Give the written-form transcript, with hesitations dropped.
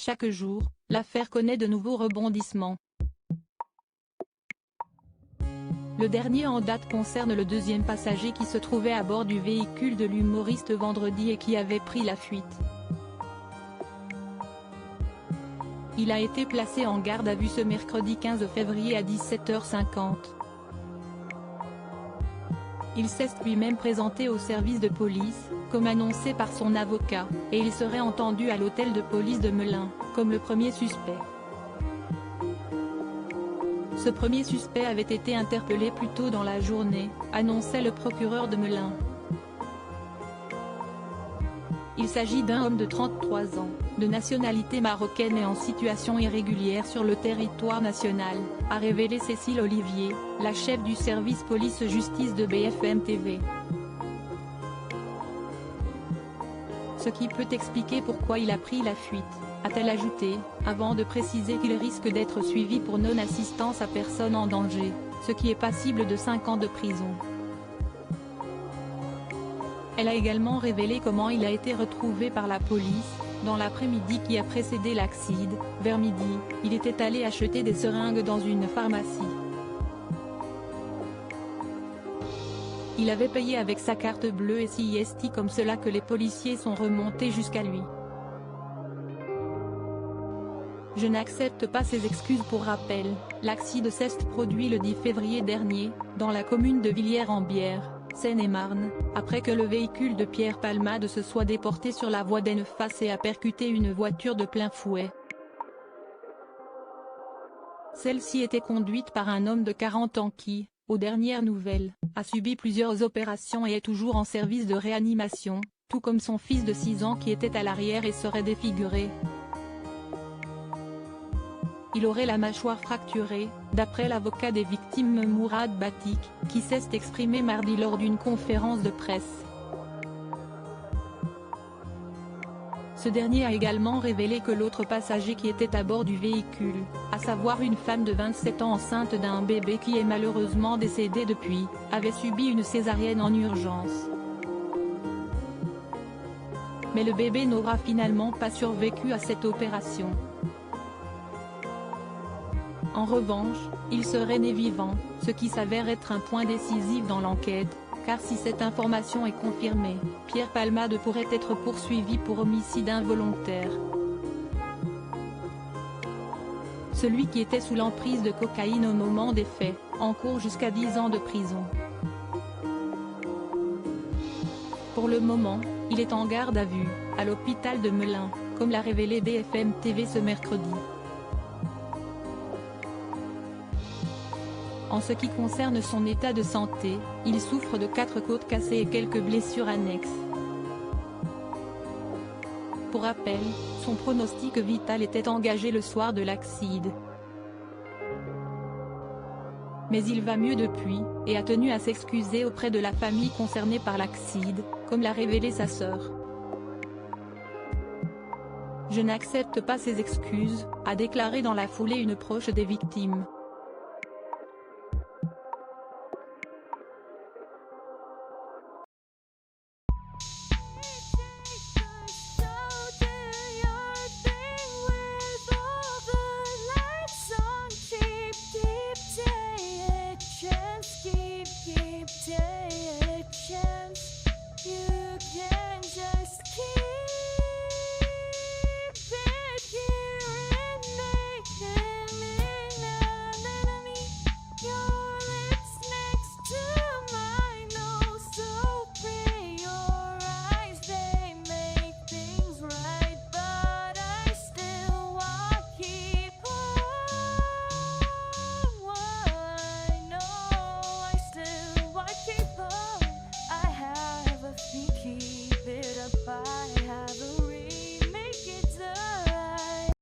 Chaque jour, l'affaire connaît de nouveaux rebondissements. Le dernier en date concerne le deuxième passager qui se trouvait à bord du véhicule de l'humoriste vendredi et qui avait pris la fuite. Il a été placé en garde à vue ce mercredi 15 février à 17h50. Il s'est lui-même présenté au service de police, comme annoncé par son avocat, et il serait entendu à l'hôtel de police de Melun, comme le premier suspect. Ce premier suspect avait été interpellé plus tôt dans la journée, annonçait le procureur de Melun. Il s'agit d'un homme de 33 ans, de nationalité marocaine et en situation irrégulière sur le territoire national, a révélé Cécile Olivier, la chef du service police-justice de BFM TV. Ce qui peut expliquer pourquoi il a pris la fuite, a-t-elle ajouté, avant de préciser qu'il risque d'être suivi pour non-assistance à personne en danger, ce qui est passible de 5 ans de prison. Elle a également révélé comment il a été retrouvé par la police. Dans l'après-midi qui a précédé l'accident, vers midi, il était allé acheter des seringues dans une pharmacie. Il avait payé avec sa carte bleue et SIST comme cela que les policiers sont remontés jusqu'à lui. Je n'accepte pas ces excuses. Pour rappel, l'accident s'est produit le 10 février dernier, dans la commune de Villiers-en-Bière, Seine-et-Marne, après que le véhicule de Pierre Palmade se soit déporté sur la voie d'Enneface et a percuté une voiture de plein fouet. Celle-ci était conduite par un homme de 40 ans qui, aux dernières nouvelles, a subi plusieurs opérations et est toujours en service de réanimation, tout comme son fils de 6 ans qui était à l'arrière et serait défiguré. Il aurait la mâchoire fracturée, d'après l'avocat des victimes Mourad Batik, qui s'est exprimé mardi lors d'une conférence de presse. Ce dernier a également révélé que l'autre passager qui était à bord du véhicule, à savoir une femme de 27 ans enceinte d'un bébé qui est malheureusement décédé depuis, avait subi une césarienne en urgence. Mais le bébé n'aura finalement pas survécu à cette opération. En revanche, il serait né vivant, ce qui s'avère être un point décisif dans l'enquête, car si cette information est confirmée, Pierre Palmade pourrait être poursuivi pour homicide involontaire. Celui qui était sous l'emprise de cocaïne au moment des faits, encourt jusqu'à 10 ans de prison. Pour le moment, il est en garde à vue, à l'hôpital de Melun, comme l'a révélé BFM TV ce mercredi. En ce qui concerne son état de santé, il souffre de 4 côtes cassées et quelques blessures annexes. Pour rappel, son pronostic vital était engagé le soir de l'accident. Mais il va mieux depuis, et a tenu à s'excuser auprès de la famille concernée par l'accident, comme l'a révélé sa sœur. Je n'accepte pas ces excuses, a déclaré dans la foulée une proche des victimes.